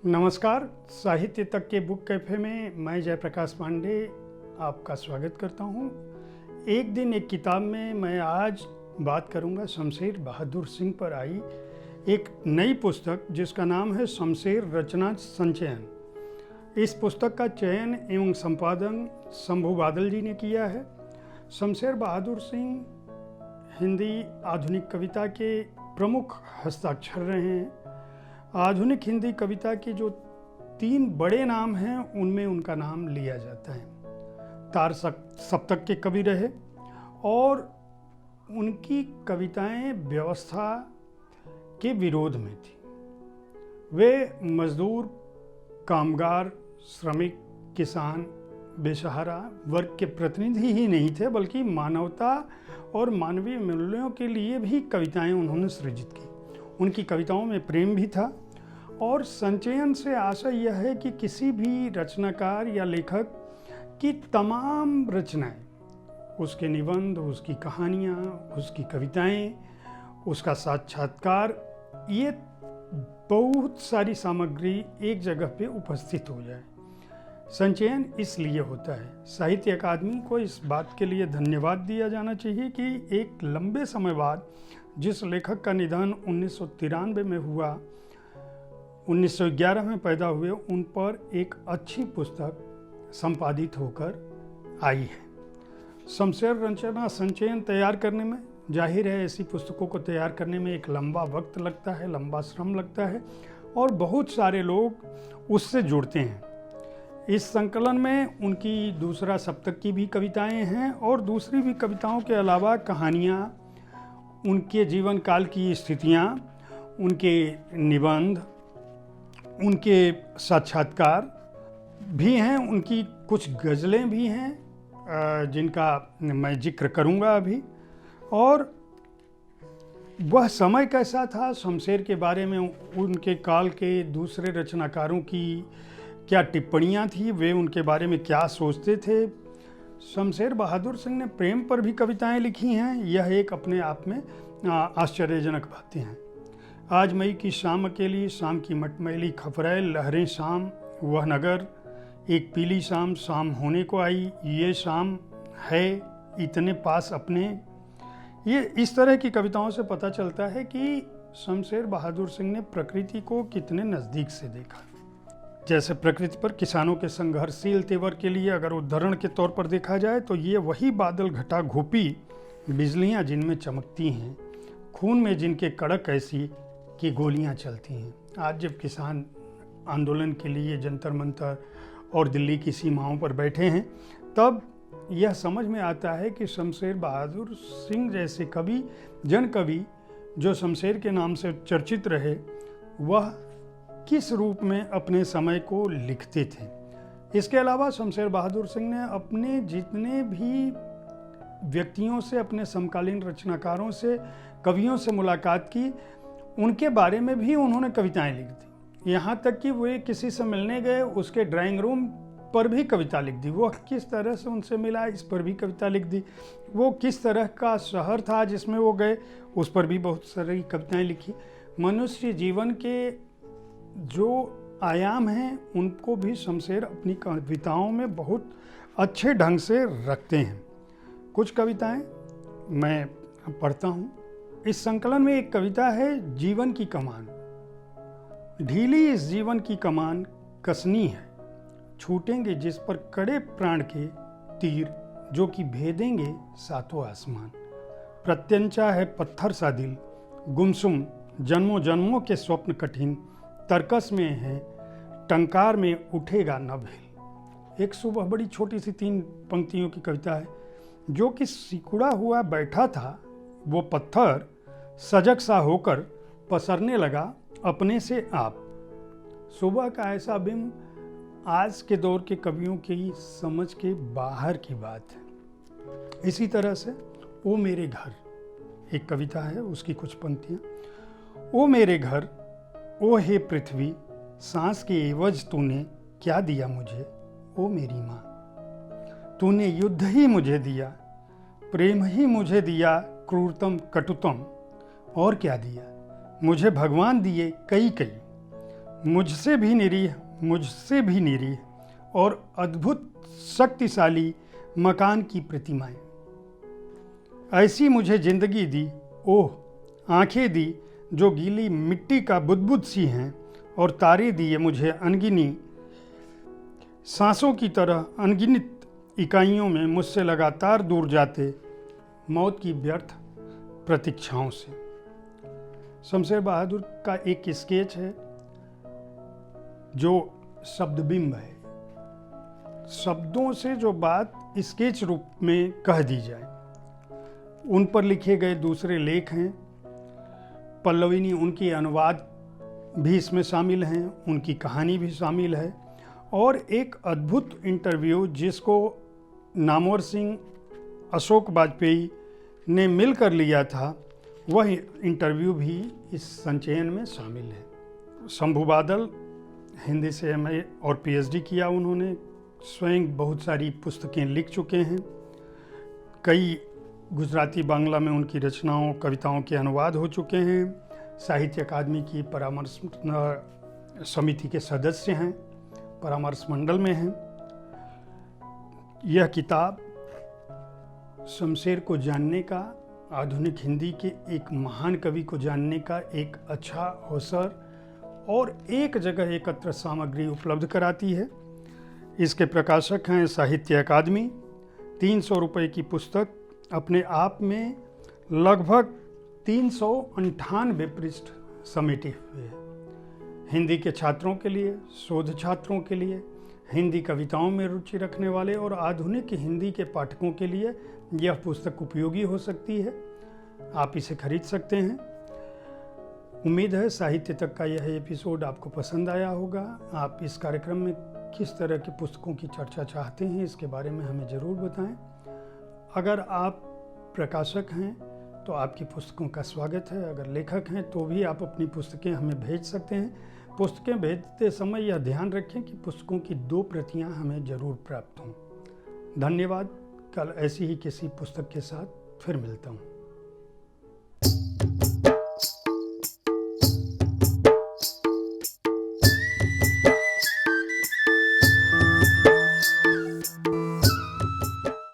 नमस्कार। साहित्य तक के बुक कैफ़े में मैं जयप्रकाश पांडे आपका स्वागत करता हूँ। एक दिन एक किताब में मैं आज बात करूँगा शमशेर बहादुर सिंह पर आई एक नई पुस्तक जिसका नाम है शमशेर रचना संचयन। इस पुस्तक का चयन एवं संपादन शंभू बादल जी ने किया है। शमशेर बहादुर सिंह हिंदी आधुनिक कविता के प्रमुख हस्ताक्षर रहे हैं। आधुनिक हिंदी कविता के जो 3 बड़े नाम हैं उनमें उनका नाम लिया जाता है। तार सप्तक के कवि रहे और उनकी कविताएं व्यवस्था के विरोध में थी। वे मजदूर, कामगार, श्रमिक, किसान, बेसहारा वर्ग के प्रतिनिधि ही नहीं थे बल्कि मानवता और मानवीय मूल्यों के लिए भी कविताएं उन्होंने सृजित की। उनकी कविताओं में प्रेम भी था और संचयन से आशा यह है कि किसी भी रचनाकार या लेखक की तमाम रचनाएं, उसके निबंध, उसकी कहानियाँ, उसकी कविताएं, उसका साक्षात्कार, ये बहुत सारी सामग्री एक जगह पे उपस्थित हो जाए। संचयन इसलिए होता है। साहित्य अकादमी को इस बात के लिए धन्यवाद दिया जाना चाहिए कि एक लंबे समय बाद जिस लेखक का निधन 1993 में हुआ, 1911 में पैदा हुए, उन पर एक अच्छी पुस्तक संपादित होकर आई है। शमशेर रचना संचयन तैयार करने में, जाहिर है ऐसी पुस्तकों को तैयार करने में एक लंबा वक्त लगता है, लंबा श्रम लगता है और बहुत सारे लोग उससे जुड़ते हैं। इस संकलन में उनकी दूसरा सप्तक की भी कविताएं हैं और दूसरी भी कविताओं के अलावा कहानियाँ, उनके जीवन काल की स्थितियाँ, उनके निबंध, उनके साक्षात्कार भी हैं, उनकी कुछ गज़लें भी हैं जिनका मैं जिक्र करूँगा अभी। और वह समय कैसा था, शमशेर के बारे में उनके काल के दूसरे रचनाकारों की क्या टिप्पणियाँ थी, वे उनके बारे में क्या सोचते थे। शमशेर बहादुर सिंह ने प्रेम पर भी कविताएं लिखी हैं। यह एक अपने आप में आश्चर्यजनक बातें हैं। आज मई की शाम अकेली, शाम की मटमैली खफरैल, लहरें शाम, वह नगर, एक पीली शाम, शाम होने को आई, ये शाम है इतने पास अपने। ये इस तरह की कविताओं से पता चलता है कि शमशेर बहादुर सिंह ने प्रकृति को कितने नज़दीक से देखा। जैसे प्रकृति पर किसानों के संघर्षशील तेवर के लिए अगर उदाहरण के तौर पर देखा जाए तो ये वही बादल, घटा, घोपी, बिजलियां जिनमें चमकती हैं, खून में जिनके कड़क ऐसी कि गोलियां चलती हैं। आज जब किसान आंदोलन के लिए जंतर मंतर और दिल्ली की सीमाओं पर बैठे हैं, तब यह समझ में आता है कि शमशेर बहादुर सिंह जैसे कवि, जन कवि जो शमशेर के नाम से चर्चित रहे, वह किस रूप में अपने समय को लिखते थे। इसके अलावा शमशेर बहादुर सिंह ने अपने जितने भी व्यक्तियों से, अपने समकालीन रचनाकारों से, कवियों से मुलाकात की, उनके बारे में भी उन्होंने कविताएं लिख दी। यहाँ तक कि वे किसी से मिलने गए, उसके ड्राइंग रूम पर भी कविता लिख दी। वो किस तरह से उनसे मिला, इस पर भी कविता लिख दी। वो किस तरह का शहर था जिसमें वो गए, उस पर भी बहुत सारी कविताएं लिखी। मनुष्य जीवन के जो आयाम हैं उनको भी शमशेर अपनी कविताओं में बहुत अच्छे ढंग से रखते हैं। कुछ कविताएं मैं पढ़ता हूँ। इस संकलन में एक कविता है, जीवन की कमान। ढीली इस जीवन की कमान कसनी है, छूटेंगे जिस पर कड़े प्राण के तीर, जो कि भेदेंगे सातों आसमान। प्रत्यंचा है पत्थर सा दिल, गुमसुम जन्मों जन्मों के स्वप्न कठिन, तरकस में है टंकार में उठेगा नभ हिल। एक सुबह, बड़ी छोटी सी 3 पंक्तियों की कविता है। जो कि सिकुड़ा हुआ बैठा था वो पत्थर सजग सा होकर पसरने लगा अपने से आप। सुबह का ऐसा बिंब आज के दौर के कवियों की समझ के बाहर की बात है। इसी तरह से ओ मेरे घर एक कविता है, उसकी कुछ पंक्तियाँ। ओ मेरे घर, ओ हे पृथ्वी, सांस के एवज तूने क्या दिया मुझे, ओ मेरी माँ। तूने युद्ध ही मुझे दिया, प्रेम ही मुझे दिया, क्रूरतम कटुतम, और क्या दिया मुझे भगवान दिए कई कई। मुझसे भी निरीह और अद्भुत शक्तिशाली मकान की प्रतिमाएं। ऐसी मुझे जिंदगी दी, ओह आंखें दी जो गीली मिट्टी का बुदबुद सी हैं, और तारे दिए मुझे अनगिनी सांसों की तरह अनगिनत इकाइयों में मुझसे लगातार दूर जाते मौत की व्यर्थ प्रतीक्षाओं से। शमशेर बहादुर का एक स्केच है जो शब्दबिंब है, शब्दों से जो बात स्केच रूप में कह दी जाए। उन पर लिखे गए दूसरे लेख हैं, पल्लविनी उनकी अनुवाद भी इसमें शामिल हैं, उनकी कहानी भी शामिल है, और एक अद्भुत इंटरव्यू जिसको नामवर सिंह, अशोक वाजपेयी ने मिलकर लिया था, वह इंटरव्यू भी इस संचयन में शामिल है। शंभू बादल हिंदी से एमए और पीएचडी किया उन्होंने, स्वयं बहुत सारी पुस्तकें लिख चुके हैं। कई गुजराती बांग्ला में उनकी रचनाओं कविताओं के अनुवाद हो चुके हैं। साहित्य अकादमी की परामर्श समिति के सदस्य हैं, परामर्श मंडल में हैं। यह किताब शमशेर को जानने का, आधुनिक हिंदी के एक महान कवि को जानने का एक अच्छा अवसर और एक जगह एकत्र सामग्री उपलब्ध कराती है। इसके प्रकाशक हैं साहित्य अकादमी। 300 रुपये की पुस्तक अपने आप में लगभग 398 पृष्ठ समेटे हुए है। हिंदी के छात्रों के लिए, शोध छात्रों के लिए, हिंदी कविताओं में रुचि रखने वाले और आधुनिक हिंदी के पाठकों के लिए यह पुस्तक उपयोगी हो सकती है। आप इसे खरीद सकते हैं। उम्मीद है साहित्य तक का यह एपिसोड आपको पसंद आया होगा। आप इस कार्यक्रम में किस तरह की पुस्तकों की चर्चा चाहते हैं, इसके बारे में हमें ज़रूर बताएं। अगर आप प्रकाशक हैं तो आपकी पुस्तकों का स्वागत है। अगर लेखक हैं तो भी आप अपनी पुस्तकें हमें भेज सकते हैं। पुस्तकें भेजते समय यह ध्यान रखें कि पुस्तकों की 2 प्रतियां हमें ज़रूर प्राप्त हों। धन्यवाद। कल ऐसी ही किसी पुस्तक के साथ फिर मिलता हूँ।